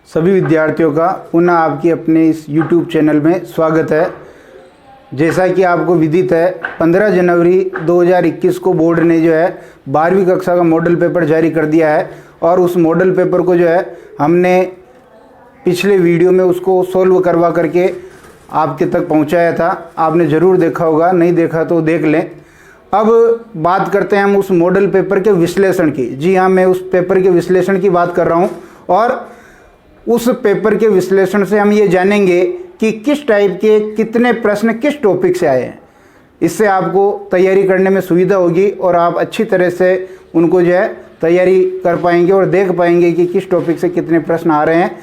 सभी विद्यार्थियों का पुनः आपके अपने इस YouTube चैनल में स्वागत है। जैसा कि आपको विदित है, 15 जनवरी 2021 को बोर्ड ने जो है 12वीं कक्षा का मॉडल पेपर जारी कर दिया है और उस मॉडल पेपर को जो है हमने पिछले वीडियो में उसको सोल्व करवा करके आपके तक पहुंचाया था। आपने ज़रूर देखा होगा, नहीं देखा तो देख लें। अब बात करते हैं हम उस मॉडल पेपर के विश्लेषण की। जी हाँ, मैं उस पेपर के विश्लेषण की बात कर रहा हूँ और उस पेपर के विश्लेषण से हम ये जानेंगे कि किस टाइप के कितने प्रश्न किस टॉपिक से आए हैं। इससे आपको तैयारी करने में सुविधा होगी और आप अच्छी तरह से उनको जो है तैयारी कर पाएंगे और देख पाएंगे कि किस टॉपिक से कितने प्रश्न आ रहे हैं।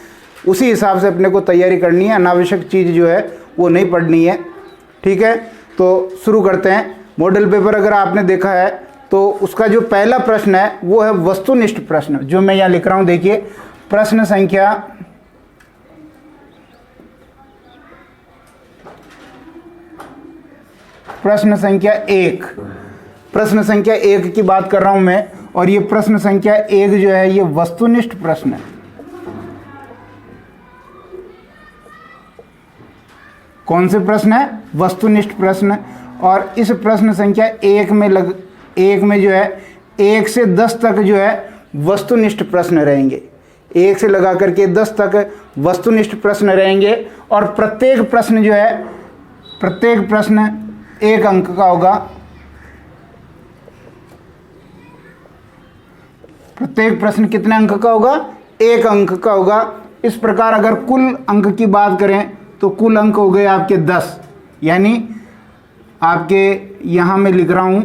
उसी हिसाब से अपने को तैयारी करनी है, अनावश्यक चीज़ जो है वो नहीं पढ़नी है। ठीक है, तो शुरू करते हैं। मॉडल पेपर अगर आपने देखा है तो उसका जो पहला प्रश्न है वो है वस्तुनिष्ठ प्रश्न, जो मैं यहाँ लिख रहा हूँ। देखिए, प्रश्न संख्या एक, प्रश्न संख्या 1 की बात कर रहा हूं मैं। और ये प्रश्न संख्या 1 जो है ये वस्तुनिष्ठ प्रश्न है। कौन से प्रश्न है? वस्तुनिष्ठ प्रश्न। और इस प्रश्न संख्या 1 में जो है 1 से 10 तक जो है वस्तुनिष्ठ प्रश्न रहेंगे। 1 से लगा करके 10 तक वस्तुनिष्ठ प्रश्न रहेंगे और प्रत्येक प्रश्न जो है, प्रत्येक प्रश्न 1 अंक का होगा। प्रत्येक प्रश्न कितने अंक का होगा? 1 अंक का होगा। इस प्रकार अगर कुल अंक की बात करें तो कुल अंक हो गए आपके 10। यानी आपके यहाँ मैं लिख रहा हूँ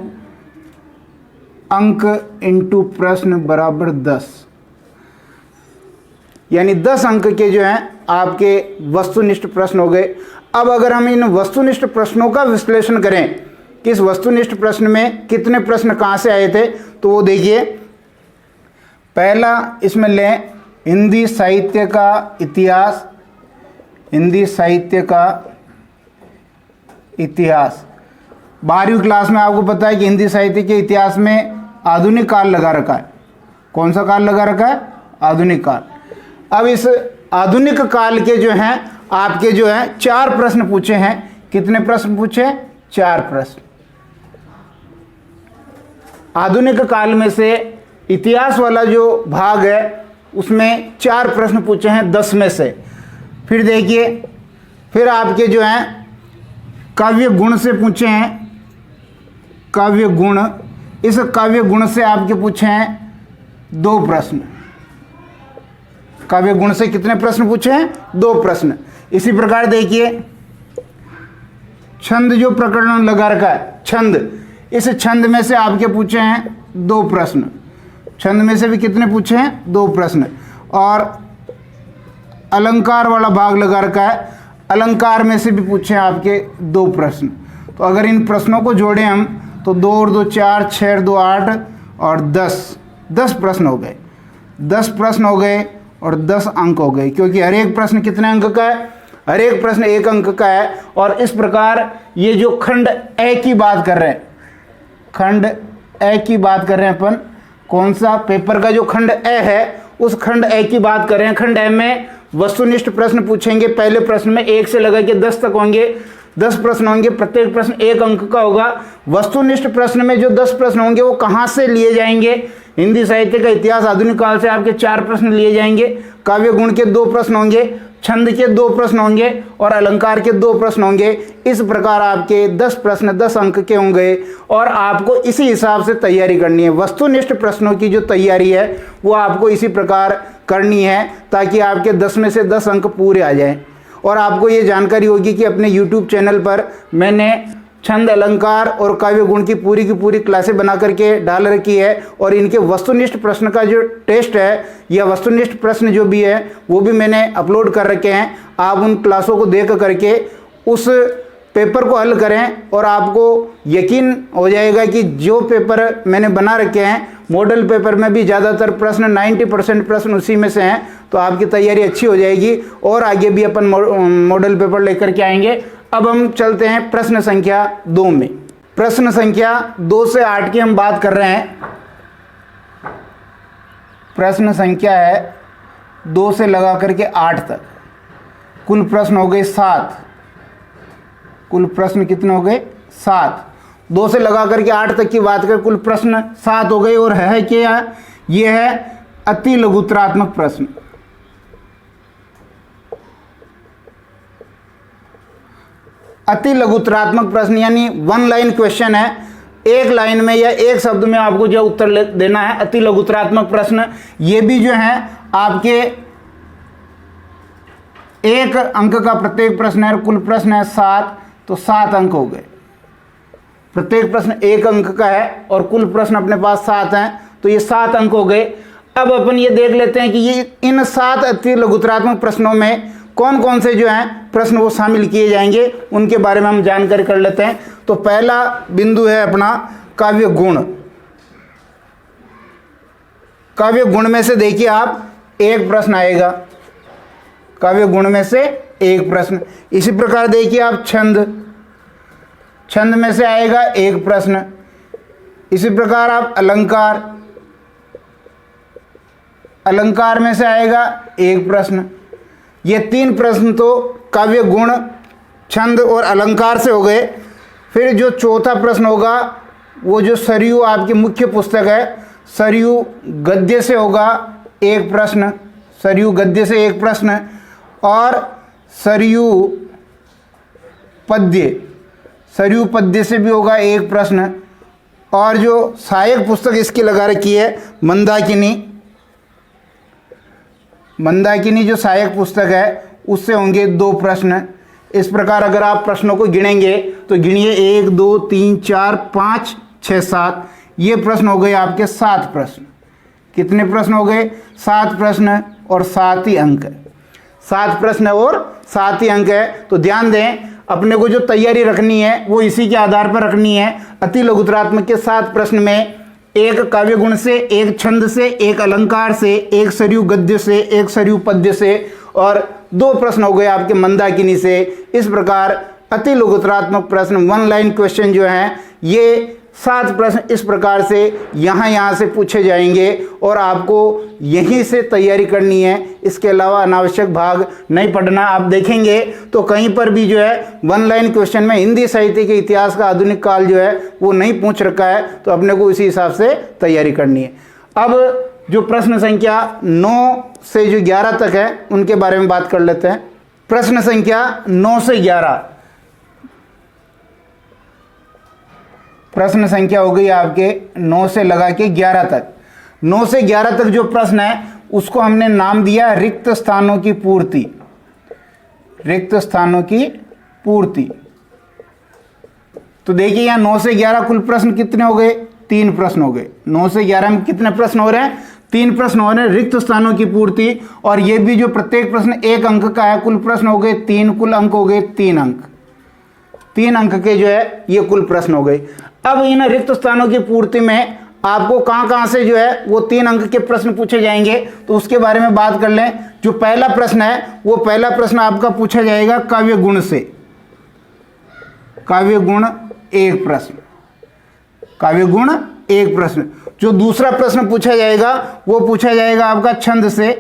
अंक इंटू प्रश्न बराबर 10, यानी 10 अंक के जो हैं आपके वस्तुनिष्ठ प्रश्न हो गए। अब अगर हम इन वस्तुनिष्ठ प्रश्नों का विश्लेषण करें कि इस वस्तुनिष्ठ प्रश्न में कितने प्रश्न कहाँ से आए थे, तो वो देखिए, पहला इसमें लें हिंदी साहित्य का इतिहास। हिंदी साहित्य का इतिहास 12वीं क्लास में आपको पता है कि हिंदी साहित्य के इतिहास में आधुनिक काल लगा रखा है। कौन सा काल लगा रखा है? आधुनिक काल। अब इस आधुनिक काल के जो हैं आपके जो है 4 प्रश्न पूछे हैं। कितने प्रश्न पूछे? 4 प्रश्न। आधुनिक काल में से इतिहास वाला जो भाग है उसमें 4 प्रश्न पूछे हैं 10 में से। फिर देखिए, फिर आपके जो हैं काव्य गुण से पूछे हैं। काव्य गुण, इस काव्य गुण से आपके पूछे हैं 2 प्रश्न। काव्य गुण से कितने प्रश्न पूछे हैं? 2 प्रश्न। इसी प्रकार देखिए, छंद जो प्रकरण लगा रखा है, छंद, इस छंद में से आपके पूछे हैं 2 प्रश्न। छंद में से भी कितने पूछे हैं? 2 प्रश्न। और अलंकार वाला भाग लगा रखा है, अलंकार में से भी पूछे हैं आपके 2 प्रश्न। तो अगर इन प्रश्नों को जोड़ें हम तो 2 और 2 4, 6 और 2 8 और 10 प्रश्न हो गए। 10 प्रश्न हो गए और 10 अंक हो गए, क्योंकि हर एक प्रश्न कितने अंक का है? हर एक प्रश्न 1 अंक का है। और इस प्रकार ये जो खंड ए की बात कर रहे हैं, खंड ए की बात कर रहे हैं अपन, कौन सा? पेपर का जो खंड ए है उस खंड ए की बात कर रहे हैं। खंड ए में वस्तुनिष्ठ प्रश्न पूछेंगे। पहले प्रश्न में 1 से लगा के 10 तक होंगे, 10 प्रश्न होंगे। प्रत्येक प्रश्न 1 अंक का होगा। वस्तुनिष्ठ प्रश्न में जो 10 प्रश्न होंगे वो कहाँ से लिए जाएंगे? हिंदी साहित्य का इतिहास आधुनिक काल से आपके 4 प्रश्न लिए जाएंगे। काव्य गुण के 2 प्रश्न होंगे, छंद के 2 प्रश्न होंगे और अलंकार के 2 प्रश्न होंगे। इस प्रकार आपके 10 प्रश्न 10 अंक के होंगे और आपको इसी हिसाब से तैयारी करनी है। वस्तुनिष्ठ प्रश्नों की जो तैयारी है वो आपको इसी प्रकार करनी है ताकि आपके 10 में से 10 अंक पूरे आ जाएं। और आपको ये जानकारी होगी कि अपने YouTube चैनल पर मैंने छंद, अलंकार और काव्य गुण की पूरी क्लासें बना करके डाल रखी है। और इनके वस्तुनिष्ठ प्रश्न का जो टेस्ट है या वस्तुनिष्ठ प्रश्न जो भी है वो भी मैंने अपलोड कर रखे हैं। आप उन क्लासों को देख करके उस पेपर को हल करें और आपको यकीन हो जाएगा कि जो पेपर मैंने बना रखे हैं, मॉडल पेपर में भी ज़्यादातर प्रश्न 90% प्रश्न उसी में से हैं। तो आपकी तैयारी अच्छी हो जाएगी और आगे भी अपन मॉडल पेपर लेकर के आएंगे। अब हम चलते हैं प्रश्न संख्या 2 में। प्रश्न संख्या 2 से 8 की हम बात कर रहे हैं। प्रश्न संख्या है 2 से लगा करके 8 तक, कुल प्रश्न हो गए 7। कुल प्रश्न कितने हो गए? 7। 2 से लगा करके 8 तक की बात करें, कुल प्रश्न 7 हो गए। और है क्या? ये है अति लघुत्तरात्मक प्रश्न। अति लघुत्तरात्मक प्रश्न यानी 1 लाइन क्वेश्चन है, एक लाइन में या एक शब्द में आपको जो उत्तर देना है, अति लघुत्तरात्मक प्रश्न। ये भी जो है आपके 1 अंक का प्रत्येक प्रश्न है, कुल प्रश्न है 7, तो 7 अंक हो गए। प्रत्येक प्रश्न 1 अंक का है और कुल प्रश्न अपने पास 7 हैं, तो ये 7 अंक हो गए। अब अपन ये देख लेते हैं कि ये इन 7 अति लघुत्तरात्मक प्रश्नों में कौन कौन से जो हैं प्रश्न वो शामिल किए जाएंगे, उनके बारे में हम जानकारी कर लेते हैं। तो पहला बिंदु है अपना काव्य गुण। काव्य गुण में से देखिए आप, एक प्रश्न आएगा, काव्य गुण में से एक प्रश्न। इसी प्रकार देखिए आप छंद, छंद में से आएगा एक प्रश्न। इसी प्रकार आप अलंकार, अलंकार में से आएगा एक प्रश्न। ये 3 प्रश्न तो काव्य गुण, छंद और अलंकार से हो गए। फिर जो चौथा प्रश्न होगा वो जो सरयू आपकी मुख्य पुस्तक है, सरयू गद्य से होगा एक प्रश्न, सरयू गद्य से एक प्रश्न, और सरयू पद्य, सरयू पद्य से भी होगा एक प्रश्न। और जो सहायक पुस्तक इसकी लगा रखी है मंदाकिनी, मंदाकिनी जो सहायक पुस्तक है उससे होंगे 2 प्रश्न। इस प्रकार अगर आप प्रश्नों को गिनेंगे तो गिनिए 1 2 3 4 5 6 7, ये प्रश्न हो गए आपके 7 प्रश्न। कितने प्रश्न हो गए? 7 प्रश्न और 7 ही अंक है। 7 प्रश्न और 7 ही अंक है। तो ध्यान दें, अपने को जो तैयारी रखनी है वो इसी के आधार पर रखनी है। अति लघुत्तरात्मक के 7 प्रश्न में एक काव्य गुण से, एक छंद से, एक अलंकार से, एक सरयू गद्य से, एक सरयू पद्य से, और 2 प्रश्न हो गए आपके मंदाकिनी से। इस प्रकार अति लघुत्तरात्मक प्रश्न 1 लाइन क्वेश्चन जो हैं, ये 7 प्रश्न इस प्रकार से यहाँ से पूछे जाएंगे और आपको यहीं से तैयारी करनी है। इसके अलावा अनावश्यक भाग नहीं पढ़ना। आप देखेंगे तो कहीं पर भी जो है 1 लाइन क्वेश्चन में हिंदी साहित्य के इतिहास का आधुनिक काल जो है वो नहीं पूछ रखा है, तो अपने को इसी हिसाब से तैयारी करनी है। अब जो प्रश्न संख्या 9 से जो 11 तक है उनके बारे में बात कर लेते हैं। प्रश्न संख्या 9 से 11, प्रश्न संख्या हो गई आपके 9 से लगा के 11 तक। 9 से 11 तक जो प्रश्न है उसको हमने नाम दिया रिक्त स्थानों की पूर्ति। रिक्त स्थानों की पूर्ति। तो देखिए यहाँ 9 से 11 कुल प्रश्न कितने हो गए? 3 प्रश्न हो गए। 9 से 11 में कितने प्रश्न हो रहे हैं? 3 प्रश्न हो रहे हैं, रिक्त स्थानों की पूर्ति। और ये भी जो प्रत्येक प्रश्न 1 अंक का है, कुल प्रश्न हो गए 3, कुल अंक हो गए 3 अंक। 3 अंक के जो है ये कुल प्रश्न हो गए। अब इन रिक्त स्थानों की पूर्ति में आपको कहां से जो है वो 3 अंक के प्रश्न पूछे जाएंगे, तो उसके बारे में बात कर लें। जो पहला प्रश्न है वो पहला प्रश्न आपका पूछा जाएगा काव्य गुण से। काव्य गुण 1 प्रश्न, काव्य गुण 1 प्रश्न। जो दूसरा प्रश्न पूछा जाएगा वो पूछा जाएगा आपका छंद से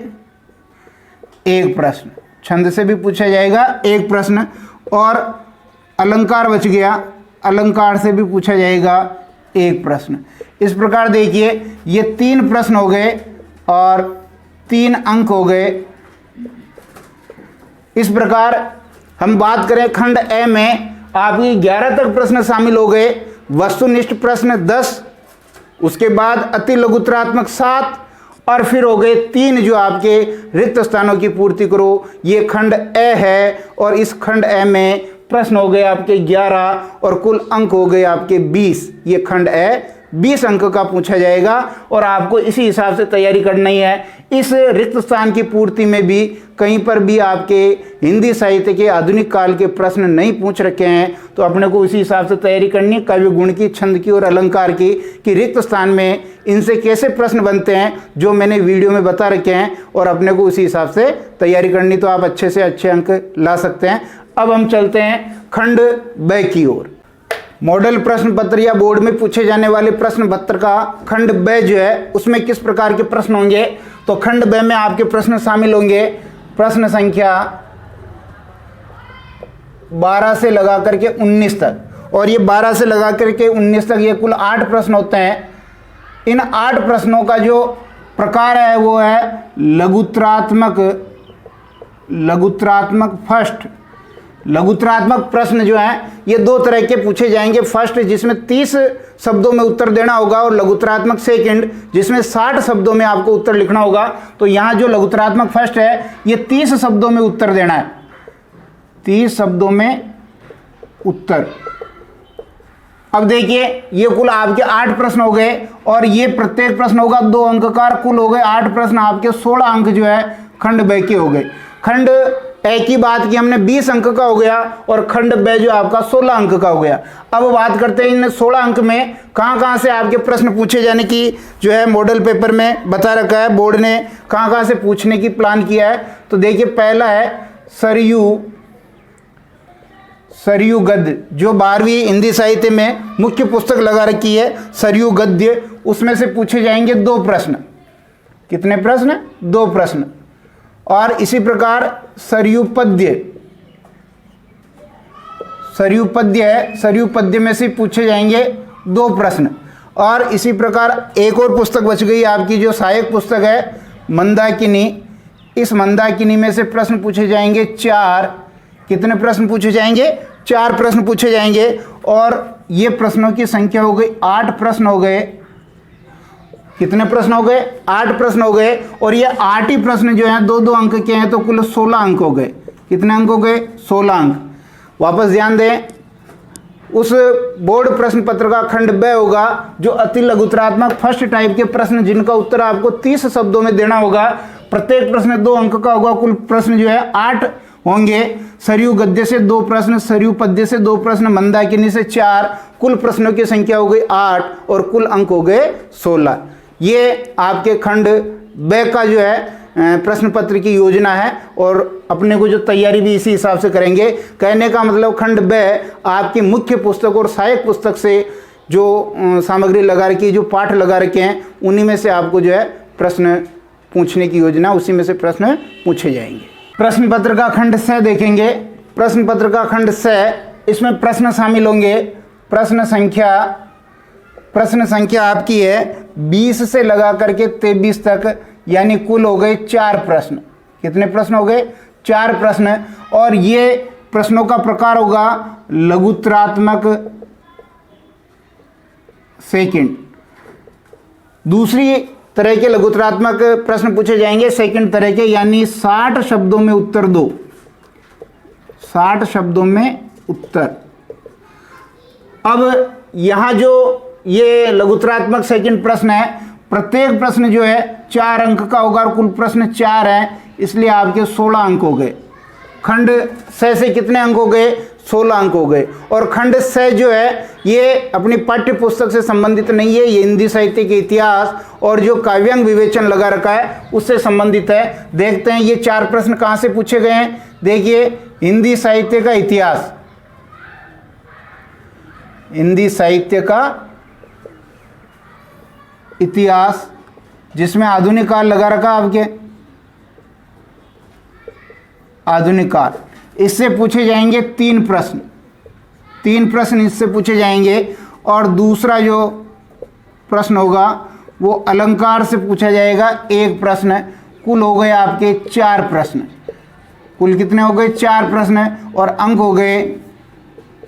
1 प्रश्न, छंद से भी पूछा जाएगा 1 प्रश्न। और अलंकार बच गया, अलंकार से भी पूछा जाएगा 1 प्रश्न। इस प्रकार देखिए ये 3 प्रश्न हो गए और 3 अंक हो गए। इस प्रकार हम बात करें खंड ए में आपकी 11 तक प्रश्न शामिल हो गए। वस्तुनिष्ठ प्रश्न 10, उसके बाद अति लघुत्तरात्मक 7, और फिर हो गए 3 जो आपके रिक्त स्थानों की पूर्ति करो। ये खंड ए है और इस खंड ए में प्रश्न हो गए आपके 11 और कुल अंक हो गए आपके 20। ये खंड ए 20 अंक का पूछा जाएगा और आपको इसी हिसाब से तैयारी करनी है। इस रिक्त स्थान की पूर्ति में भी कहीं पर भी आपके हिंदी साहित्य के आधुनिक काल के प्रश्न नहीं पूछ रखे हैं, तो अपने को इसी हिसाब से तैयारी करनी है। काव्य गुण की, छंद की और अलंकार की कि रिक्त स्थान में इनसे कैसे प्रश्न बनते हैं जो मैंने वीडियो में बता रखे हैं, और अपने को उसी हिसाब से तैयारी करनी, तो आप अच्छे से अच्छे अंक ला सकते हैं। अब हम चलते हैं खंड ब की ओर। मॉडल प्रश्न पत्र या बोर्ड में पूछे जाने वाले प्रश्न पत्र का खंड ब जो है उसमें किस प्रकार के प्रश्न होंगे। तो खंड ब में आपके प्रश्न शामिल होंगे प्रश्न संख्या 12 से लगा करके 19 तक, और ये 12 से लगा करके 19 तक ये कुल 8 प्रश्न होते हैं। इन 8 प्रश्नों का जो प्रकार है वो है लघुत्रात्मक फर्स्ट। लघुत्रात्मक प्रश्न जो है ये 2 तरह के पूछे जाएंगे। फर्स्ट जिसमें 30 शब्दों में उत्तर देना होगा, और लघुत्रात्मक सेकंड जिसमें 60 शब्दों में आपको उत्तर लिखना होगा। तो यहाँ जो लघुत्रात्मक फर्स्ट है ये 30 शब्दों में उत्तर देना है, 30 शब्दों में उत्तर। अब देखिए ये कुल आपके 8 प्रश्न हो गए, और ये प्रत्येक प्रश्न होगा 2 अंक का, कुल हो गए 8 प्रश्न आपके 16 अंक जो है खंड ब के हो गए। खंड ए की बात की हमने 20 अंक का हो गया, और खंड ब जो आपका 16 अंक का हो गया। अब बात करते हैं इन 16 अंक में कहाँ से आपके प्रश्न पूछे जाने की जो है मॉडल पेपर में बता रखा है, बोर्ड ने कहाँ से पूछने की प्लान किया है। तो देखिए पहला है सरयू गद्य, जो 12वीं हिंदी साहित्य में मुख्य पुस्तक लगा रखी है सरयू गद्य, उसमें से पूछे जाएंगे 2 प्रश्न। कितने प्रश्न? 2 प्रश्न। और इसी प्रकार सरयू पद्य है, सरयू पद्य में से पूछे जाएंगे 2 प्रश्न। और इसी प्रकार एक और पुस्तक बच गई आपकी जो सहायक पुस्तक है मंदाकिनी, इस मंदाकिनी में से प्रश्न पूछे जाएंगे 4। कितने प्रश्न पूछे जाएंगे? 4 प्रश्न पूछे जाएंगे। और ये प्रश्नों की संख्या हो गई 8 प्रश्न हो गए। कितने प्रश्न हो गए? 8 प्रश्न हो गए। और ये 8 ही प्रश्न जो हैं 2-2 अंक के हैं, तो कुल 16 अंक हो गए। कितने अंक हो गए? 16 अंक। वापस ध्यान दें, उस बोर्ड प्रश्न पत्र का खंड ब होगा जो अति लघुत्रात्मक फर्स्ट टाइप के प्रश्न जिनका उत्तर आपको 30 शब्दों में देना होगा। प्रत्येक प्रश्न 2 अंक का होगा, कुल प्रश्न जो है 8 होंगे। सरयू गद्य से 2 प्रश्न, सरयू पद्य से 2 प्रश्न, मंदाकिनी से 4, कुल प्रश्नों की संख्या हो गई 8, और कुल अंक हो गए 16। ये आपके खंड ब का जो है प्रश्न पत्र की योजना है, और अपने को जो तैयारी भी इसी हिसाब से करेंगे। कहने का मतलब खंड ब आपकी मुख्य पुस्तक और सहायक पुस्तक से जो सामग्री लगा रखी है, जो पाठ लगा रखे हैं, उन्हीं में से आपको जो है प्रश्न पूछने की योजना, उसी में से प्रश्न पूछे जाएंगे। प्रश्न पत्र का खंड स देखेंगे। प्रश्न पत्र का खंड स, इसमें प्रश्न शामिल होंगे प्रश्न संख्या आपकी है 20 से लगा करके 23 तक, यानी कुल हो गए 4 प्रश्न। कितने प्रश्न हो गए? 4 प्रश्न। और ये प्रश्नों का प्रकार होगा लघुत्रात्मक सेकंड। दूसरी तरह के लघुत्रात्मक प्रश्न पूछे जाएंगे सेकंड तरह के, यानी 60 शब्दों में उत्तर दो, 60 शब्दों में उत्तर। अब यहाँ जो ये लघुत्रात्मक सेकंड प्रश्न है, प्रत्येक प्रश्न जो है 4 अंक का होगा, और कुल प्रश्न 4 हैं, इसलिए आपके 16 अंक हो गए। खंड स से कितने अंक हो गए? 16 अंक हो गए। और खंड स जो है ये अपनी पाठ्य पुस्तक से संबंधित नहीं है, ये हिंदी साहित्य के इतिहास और जो काव्यांग विवेचन लगा रखा है उससे संबंधित है। देखते हैं ये 4 प्रश्न कहाँ से पूछे गए हैं। देखिए, हिंदी साहित्य का इतिहास, हिंदी साहित्य का इतिहास, जिसमें आधुनिक काल लगा रखा आपके, आधुनिक काल, इससे पूछे जाएंगे 3 प्रश्न, 3 प्रश्न इससे पूछे जाएंगे। और दूसरा जो प्रश्न होगा वो अलंकार से पूछा जाएगा 1 प्रश्न। कुल हो गए आपके 4 प्रश्न। कुल कितने हो गए? 4 प्रश्न। और अंक हो गए,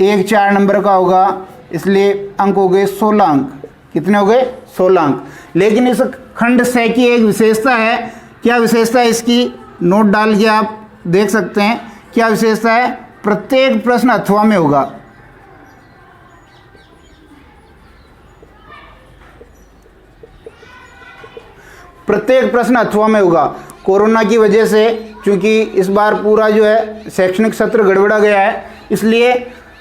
1 4 नंबर का होगा, इसलिए अंक हो गए 16 अंक। कितने हो गए? 16 अंक। लेकिन इस खंड स की एक विशेषता है। क्या विशेषता है इसकी? नोट डाल के आप देख सकते हैं। क्या विशेषता है? प्रत्येक प्रश्न अथवा में होगा। प्रत्येक प्रश्न अथवा में होगा। कोरोना की वजह से चूंकि इस बार पूरा जो है शैक्षणिक सत्र गड़बड़ा गया है, इसलिए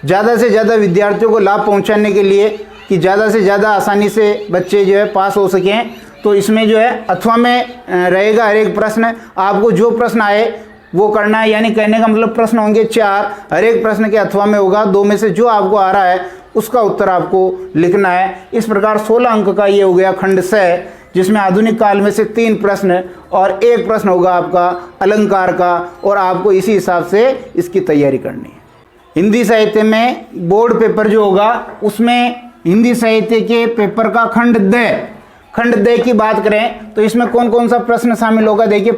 ज़्यादा से ज़्यादा विद्यार्थियों को लाभ पहुंचाने के लिए कि ज़्यादा से ज़्यादा आसानी से बच्चे जो है पास हो सकें, तो इसमें जो है अथवा में रहेगा हर एक प्रश्न। आपको जो प्रश्न आए वो करना है। यानी कहने का मतलब प्रश्न होंगे 4, हर एक प्रश्न के अथवा में होगा, 2 में से जो आपको आ रहा है उसका उत्तर आपको लिखना है। इस प्रकार 16 अंक का ये हो गया खंड 6, जिसमें आधुनिक काल में से 3 प्रश्न और 1 प्रश्न होगा आपका अलंकार का, और आपको इसी हिसाब से इसकी तैयारी करनी है। हिंदी साहित्य में बोर्ड पेपर जो होगा उसमें हिंदी साहित्य के पेपर का खंड द की बात करें तो इसमें कौन कौन सा प्रश्न शामिल होगा। देखिए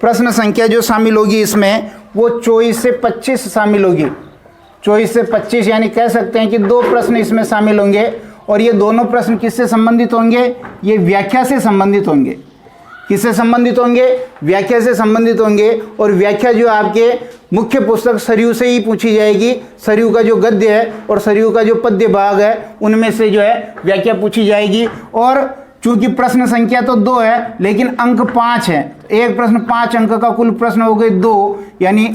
प्रश्न संख्या जो शामिल होगी इसमें वो 24 से 25 शामिल होगी। 24 से 25 यानी कह सकते हैं कि 2 प्रश्न इसमें शामिल होंगे, और ये दोनों प्रश्न किससे संबंधित होंगे, ये व्याख्या से संबंधित होंगे। किससे संबंधित होंगे, व्याख्या से संबंधित होंगे। और व्याख्या जो आपके मुख्य पुस्तक सरयू से ही पूछी जाएगी। सरयू का जो गद्य है और सरयू का जो पद्य भाग है उनमें से जो है व्याख्या पूछी जाएगी। और चूंकि प्रश्न संख्या तो 2 है लेकिन अंक 5 है, एक प्रश्न 5 अंक का, कुल प्रश्न हो गए 2, यानी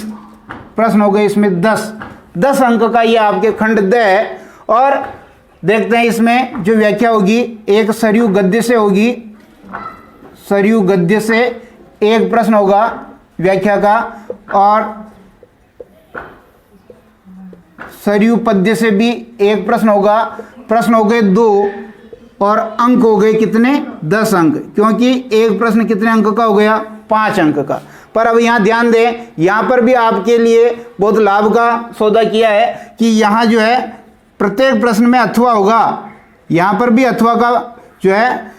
प्रश्न हो गए इसमें 10 अंक का ये आपके खंड द है। और देखते हैं इसमें जो व्याख्या होगी, एक सरयू गद्य से होगी, सरयू गद्य से एक प्रश्न होगा व्याख्या का, और सरयू पद्य से भी एक प्रश्न होगा। प्रश्न हो गए 2 और अंक हो गए कितने, 10 अंक, क्योंकि एक प्रश्न कितने अंक का हो गया, 5 अंक का। पर अब यहाँ ध्यान दें, यहाँ पर भी आपके लिए बहुत लाभ का सौदा किया है कि यहाँ जो है प्रत्येक प्रश्न में अथवा होगा। यहाँ पर भी अथवा का जो है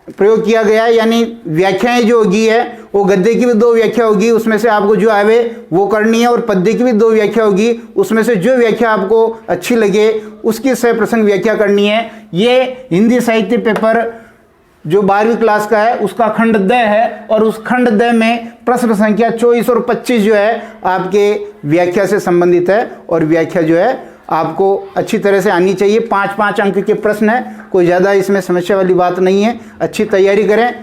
प्रयोग किया गया है, यानी व्याख्याएं जो होगी है वो गद्य की भी 2 व्याख्या होगी, उसमें से आपको जो आवे वो करनी है, और पद्य की भी 2 व्याख्या होगी, उसमें से जो व्याख्या आपको अच्छी लगे उसकी सप्रसंग व्याख्या करनी है। ये हिंदी साहित्य पेपर जो 12वीं क्लास का है उसका खंड द है, और उस खंड द में प्रश्न संख्या 24 और 25 जो है आपके व्याख्या से संबंधित है, और व्याख्या जो है आपको अच्छी तरह से आनी चाहिए। 5-5 अंक के प्रश्न है, कोई ज़्यादा इसमें समस्या वाली बात नहीं है, अच्छी तैयारी करें।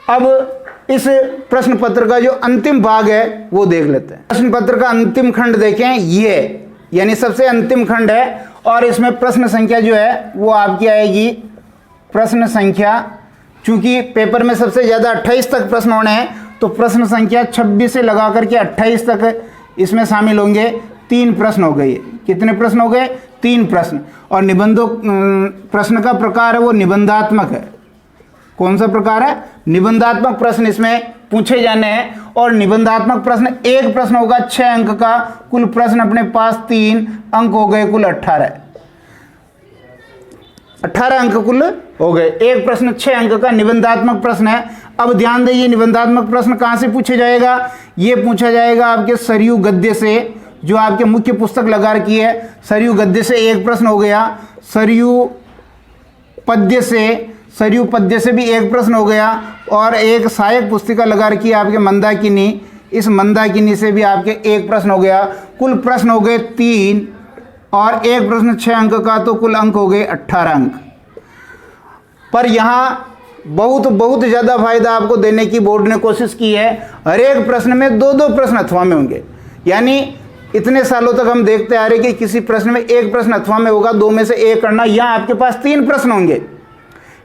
अब इस प्रश्न पत्र का जो अंतिम भाग है वो देख लेते हैं। प्रश्न पत्र का अंतिम खंड देखें, ये यानी सबसे अंतिम खंड है, और इसमें प्रश्न संख्या जो है वो आपकी आएगी प्रश्न संख्या, चूंकि पेपर में सबसे ज़्यादा 28 तक प्रश्न होने हैं तो प्रश्न संख्या 26 से लगा करके 28 तक इसमें शामिल होंगे। 3 प्रश्न हो गए। कितने प्रश्न हो गए, 3 प्रश्न। और निबंधों प्रश्न का प्रकार है वो निबंधात्मक है। कौन सा प्रकार है, निबंधात्मक प्रश्न इसमें पूछे जाने हैं। और निबंधात्मक प्रश्न, एक प्रश्न होगा 6 अंक का, कुल प्रश्न अपने पास 3 अंक हो गए, कुल 18 अंक कुल हो गए। एक प्रश्न 6 अंक का निबंधात्मक प्रश्न है। अब ध्यान दीजिए, निबंधात्मक प्रश्न कहाँ से पूछे जाएगा, ये पूछा जाएगा आपके सरयू गद्य से, जो आपके मुख्य पुस्तक लगा रखी है। सरयू गद्य से एक प्रश्न हो गया, सरयू पद्य से भी एक प्रश्न हो गया, और एक सहायक पुस्तिका लगा रखी है आपके मंदाकिनी, इस मंदाकिनी से भी आपके एक प्रश्न हो गया। कुल प्रश्न हो गए 3, और एक प्रश्न 6 अंक का, तो कुल अंक हो गए 18 अंक। पर यहाँ बहुत ज़्यादा फायदा आपको देने की बोर्ड ने कोशिश की है। हर एक प्रश्न में 2-2 प्रश्न अथवा में होंगे। यानी इतने सालों तक हम देखते आ रहे कि किसी प्रश्न में एक प्रश्न अथवा में होगा, 2 में से एक करना। यहाँ आपके पास 3 प्रश्न होंगे,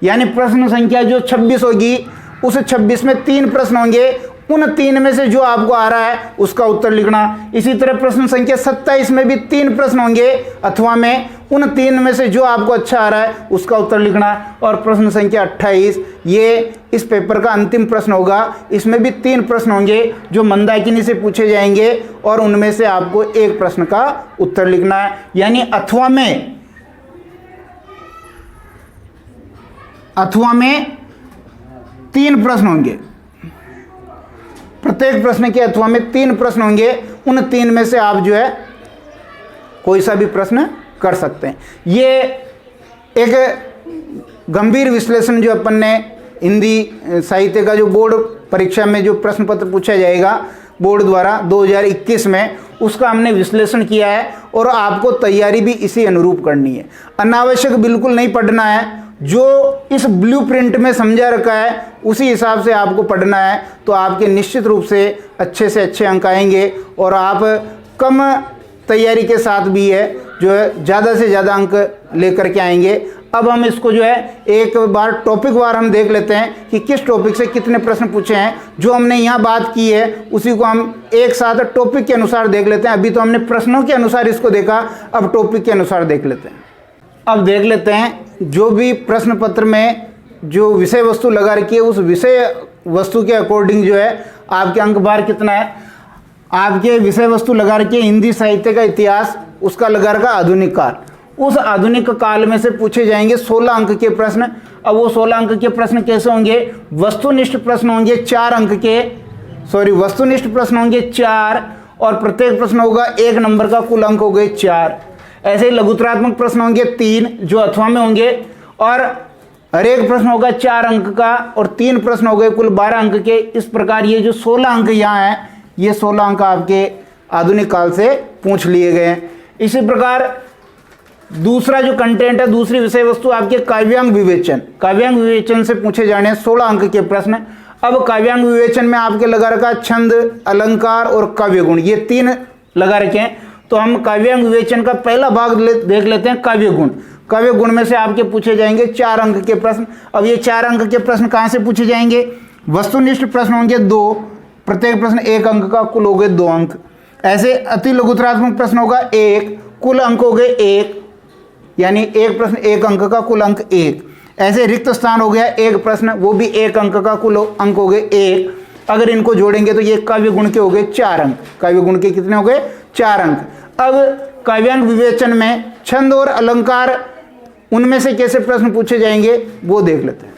यानी प्रश्न संख्या जो 26 होगी उस 26 में 3 प्रश्न होंगे। उन 3 में से जो आपको आ रहा है उसका उत्तर लिखना। इसी तरह प्रश्न संख्या 27 में भी 3 प्रश्न होंगे अथवा में, उन 3 में से जो आपको अच्छा आ रहा है उसका उत्तर लिखना। और प्रश्न संख्या 28 ये इस पेपर का अंतिम प्रश्न होगा, इसमें भी 3 प्रश्न होंगे जो मंदाकिनी से पूछे जाएंगे, और उनमें से आपको एक प्रश्न का उत्तर लिखना है। यानी अथवा में 3 प्रश्न होंगे, प्रत्येक प्रश्न के अथवा में 3 प्रश्न होंगे। उन 3 में से आप जो है कोई सा भी प्रश्न कर सकते हैं। ये एक गंभीर विश्लेषण जो अपन ने हिंदी साहित्य का जो बोर्ड परीक्षा में जो प्रश्न पत्र पूछा जाएगा बोर्ड द्वारा 2021 में, उसका हमने विश्लेषण किया है, और आपको तैयारी भी इसी अनुरूप करनी है। अनावश्यक बिल्कुल नहीं पढ़ना है, जो इस ब्लूप्रिंट में समझा रखा है उसी हिसाब से आपको पढ़ना है, तो आपके निश्चित रूप से अच्छे अंक आएंगे, और आप कम तैयारी के साथ भी है जो है ज़्यादा से ज़्यादा अंक लेकर के आएंगे। अब हम इसको जो है एक बार टॉपिक वार हम देख लेते हैं कि किस टॉपिक से कितने प्रश्न पूछे हैं। जो हमने यहाँ बात की है उसी को हम एक साथ टॉपिक के अनुसार देख लेते हैं। अभी तो हमने प्रश्नों के अनुसार इसको देखा, अब टॉपिक के अनुसार देख लेते हैं। अब देख लेते हैं जो भी प्रश्न पत्र में जो विषय वस्तु लगा रखी है उस विषय वस्तु के अकॉर्डिंग जो है आपके अंक बार कितना है। आपके विषय वस्तु लगा रखी है हिंदी साहित्य का इतिहास, उसका लगा रखा आधुनिक काल। उस आधुनिक काल में से पूछे जाएंगे 16 अंक के प्रश्न। अब वो 16 अंक के प्रश्न कैसे होंगे? वस्तुनिष्ठ प्रश्न होंगे 4 अंक के, वस्तुनिष्ठ प्रश्न होंगे 4 और प्रत्येक प्रश्न होगा 1 नंबर का, कुल अंक हो गए 4। ऐसे ही लघुत्तरात्मक प्रश्न होंगे 3 जो अथवा में होंगे और हर एक प्रश्न होगा 4 अंक का और 3 प्रश्न हो गए कुल 12 अंक के। इस प्रकार ये जो 16 अंक यहाँ है ये 16 अंक आपके आधुनिक काल से पूछ लिए गए हैं। इसी प्रकार दूसरा जो कंटेंट है, दूसरी विषय वस्तु आपके काव्यांग विवेचन। काव्यांग विवेचन से पूछे जाने 16 अंक के प्रश्न। अब काव्यांग विवेचन में आपके लगा रखा छंद, अलंकार और काव्य गुण, ये 3 लगा रखे हैं। तो हम काव्यांग विवेचन का पहला भाग देख लेते हैं, काव्य गुण। काव्य गुण में से आपके पूछे जाएंगे 4 अंक के प्रश्न। अब ये 4 अंक के प्रश्न कहाँ से पूछे जाएंगे? वस्तुनिष्ठ प्रश्न होंगे 2, प्रत्येक प्रश्न 1 अंक का, कुल हो गए 2 अंक। ऐसे अति लघुत्तरात्मक प्रश्न होगा 1, कुल अंक हो गए 1, यानी एक प्रश्न 1 अंक का, कुल अंक 1। ऐसे रिक्त स्थान हो गया 1 प्रश्न, वो भी 1 अंक का, कुल अंक हो गए 1। अगर इनको जोड़ेंगे तो ये काव्य गुण के हो गए 4 अंक। काव्य गुण के कितने हो गए? 4 अंक। अब काव्यांग विवेचन में छंद और अलंकार, उनमें से कैसे प्रश्न पूछे जाएंगे वो देख लेते हैं।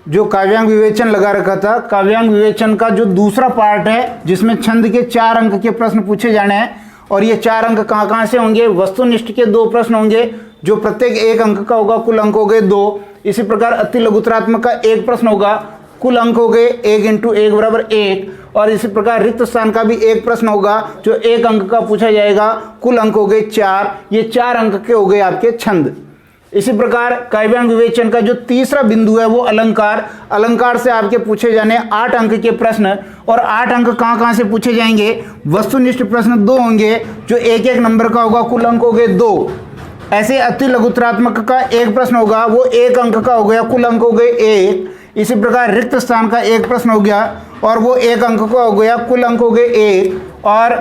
जो काव्यांग विवेचन लगा रखा था, काव्यांग विवेचन का जो दूसरा पार्ट है जिसमें छंद के 4 अंक के प्रश्न पूछे जाने हैं और ये 4 अंक कहाँ से होंगे? वस्तुनिष्ठ के 2 प्रश्न होंगे जो प्रत्येक 1 अंक का होगा, कुल अंक हो गए 2। इसी प्रकार अति लघुत्तरात्मक का 1 प्रश्न होगा, कुल अंक हो गए 1 × 1 = 1। और इसी प्रकार रिक्त स्थान का भी 1 प्रश्न होगा जो 1 अंक का पूछा जाएगा, कुल अंक हो गए 4। ये 4 अंक के हो गए आपके छंद। इसी प्रकार काव्यांग विवेचन का जो तीसरा बिंदु है वो अलंकार। अलंकार से आपके पूछे जाने 8 अंक के प्रश्न और 8 अंक कहाँ से पूछे जाएंगे? वस्तुनिष्ठ प्रश्न 2 होंगे जो 1-1 नंबर का होगा, कुल अंक हो गए 2। ऐसे अति लघुत्तरात्मक का 1 प्रश्न होगा, वो 1 अंक का हो गया, कुल अंक हो गए 1। इसी प्रकार रिक्त स्थान का 1 प्रश्न हो गया और वो 1 अंक का हो गया, कुल अंक हो गए 1। और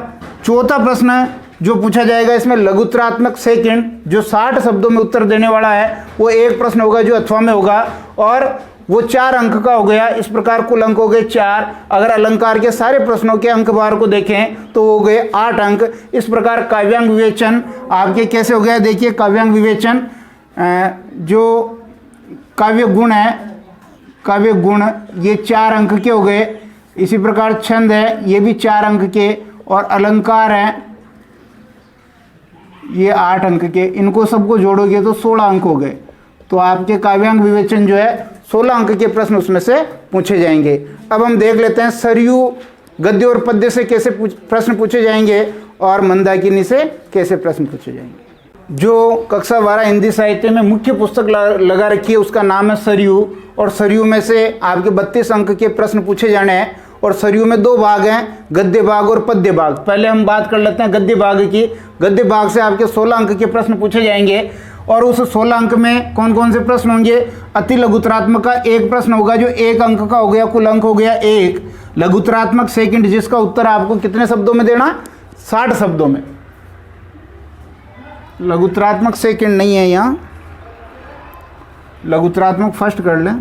चौथा प्रश्न जो पूछा जाएगा इसमें लघुत्तरात्मक सेकंड, जो 60 शब्दों में उत्तर देने वाला है, वो 1 प्रश्न होगा जो अथवा में होगा और वो 4 अंक का हो गया। इस प्रकार कुल अंक हो गए 4। अगर अलंकार के सारे प्रश्नों के अंक बार को देखें तो हो गए 8 अंक। इस प्रकार काव्यांग विवेचन आपके कैसे हो गया? देखिए काव्यांग विवेचन जो काव्य गुण है, काव्य गुण ये 4 अंक के हो गए। इसी प्रकार छंद है, ये भी 4 अंक के और अलंकार है ये 8 अंक के। इनको सबको जोड़ोगे तो 16 अंक हो गए। तो आपके काव्यांग विवेचन जो है 16 अंक के प्रश्न उसमें से पूछे जाएंगे। अब हम देख लेते हैं सरयू गद्य और पद्य से कैसे प्रश्न पूछे जाएंगे और मंदाकिनी से कैसे प्रश्न पूछे जाएंगे। जो कक्षा 12 हिंदी साहित्य में मुख्य पुस्तक लगा रखी है उसका नाम है सरयू और सरयू में से आपके 32 अंक के प्रश्न पूछे जाने हैं। और सरयू में 2 भाग हैं, गद्य भाग और पद्य भाग। पहले हम बात कर लेते हैं गद्य भाग की। गद्य भाग से आपके 16 अंक के प्रश्न पूछे जाएंगे और उस 16 अंक में कौन कौन से प्रश्न होंगे? अति लघुत्तरात्मक का 1 प्रश्न होगा जो 1 अंक का हो गया, कुल अंक हो गया 1। लघुत्तरात्मक सेकंड जिसका उत्तर आपको कितने शब्दों में देना? 60 शब्दों में। लघुत्तरात्मक सेकंड नहीं है यहाँ, लघुत्तरात्मक फर्स्ट कर लें।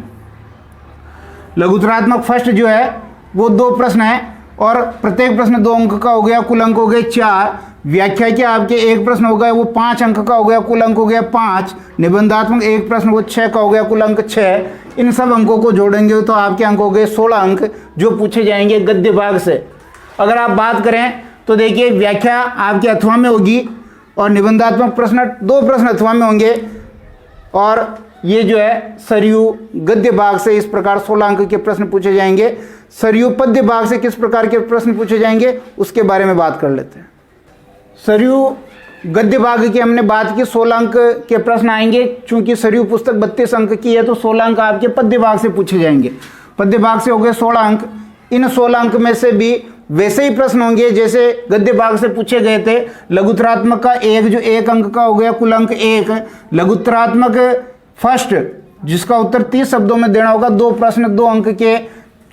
लघुत्तरात्मक फर्स्ट जो है वो 2 प्रश्न है और प्रत्येक प्रश्न 2 अंक का हो गया, कुल अंक हो गए 4। व्याख्या के आपके 1 प्रश्न हो गया, वो 5 अंक का हो गया, कुल अंक हो गया 5। निबंधात्मक 1 प्रश्न वो 6 का हो गया, कुल अंक 6। इन सब अंकों को जोड़ेंगे तो आपके अंक हो गए 16 अंक जो पूछे जाएंगे गद्य भाग से। अगर आप बात करें तो देखिए व्याख्या आपके अथवा में होगी और निबंधात्मक प्रश्न 2 प्रश्न अथवा में होंगे और ये जो है सरयू गद्य भाग से इस प्रकार 16 अंक के प्रश्न पूछे जाएंगे। सरयू पद्य भाग से किस प्रकार के प्रश्न पूछे जाएंगे उसके बारे में बात कर लेते हैं। सरयू गद्य भाग की हमने बात की, 16 अंक के प्रश्न आएंगे। चूंकि सरयू पुस्तक 32 अंक की है तो 16 अंक आपके पद्य भाग से पूछे जाएंगे। पद्य भाग से हो गए 16 अंक। इन 16 अंक में से भी वैसे ही प्रश्न होंगे जैसे गद्य भाग से पूछे गए थे। लघुत्तरात्मक का 1 जो 1 अंक का हो गया, कुल अंक 1। लघुत्तरात्मक फर्स्ट जिसका उत्तर 30 शब्दों में देना होगा, 2 प्रश्न 2 अंक के,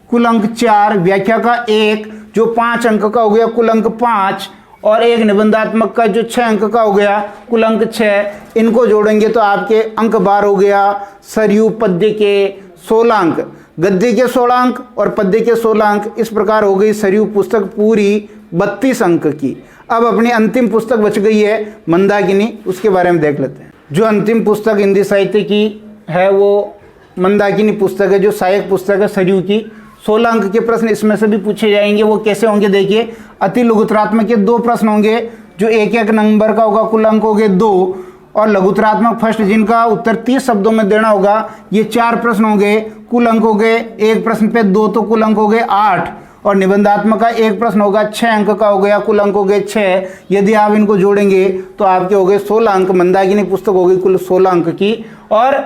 कुल अंक 4, व्याख्या का 1 जो 5 अंक का हो गया, कुल अंक 5, और एक निबंधात्मक का जो 6 अंक का हो गया, कुल अंक 6। इनको जोड़ेंगे तो आपके अंक 12 हो गया। सरयू पद्य के 16 अंक, गद्य के 16 अंक और पद्य के 16 अंक। इस प्रकार हो गई सरयू पुस्तक पूरी 32 अंक की। अब अपनी अंतिम पुस्तक बच गई है मंदाकिनी, उसके बारे में देख लेते हैं। जो अंतिम पुस्तक हिंदी साहित्य की है वो मंदाकिनी पुस्तक है, जो सहायक पुस्तक है सरयू की। 16 अंक के प्रश्न इसमें से भी पूछे जाएंगे। वो कैसे होंगे देखिए, अति लघुतरात्मक के 2 प्रश्न होंगे जो 1-1 नंबर का होगा, कुल अंक हो गए 2, और लघुतरात्मक फर्स्ट जिनका उत्तर 30 शब्दों में देना होगा, ये 4 प्रश्न होंगे, कुल अंक हो गए, एक प्रश्न पे 2 तो कुल अंक हो गए 8, और निबंधात्मक का एक प्रश्न होगा 6 अंक का हो गया, कुल अंक हो गए 6। यदि आप इनको जोड़ेंगे तो आपके हो गए 16 अंक। मंदाकिनी पुस्तक हो गई कुल 16 अंक की। और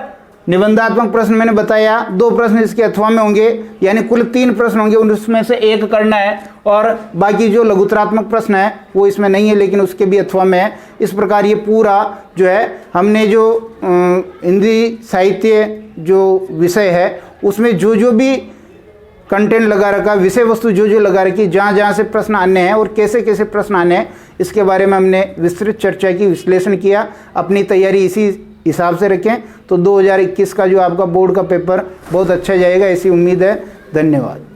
निबंधात्मक प्रश्न मैंने बताया 2 प्रश्न इसके अथवा में होंगे, यानी कुल 3 प्रश्न होंगे, उसमें से 1 करना है, और बाकी जो लघुतरात्मक प्रश्न है वो इसमें नहीं है लेकिन उसके भी अथवा में है। इस प्रकार ये पूरा जो है हमने जो हिंदी साहित्य जो विषय है उसमें जो जो भी कंटेंट लगा रखा, विषय वस्तु जो जो लगा रखी, जहाँ जहाँ से प्रश्न आने हैं और कैसे कैसे प्रश्न आने हैं, इसके बारे में हमने विस्तृत चर्चा की, विश्लेषण किया। अपनी तैयारी इसी हिसाब से रखें तो 2021 का जो आपका बोर्ड का पेपर बहुत अच्छा जाएगा, ऐसी उम्मीद है। धन्यवाद।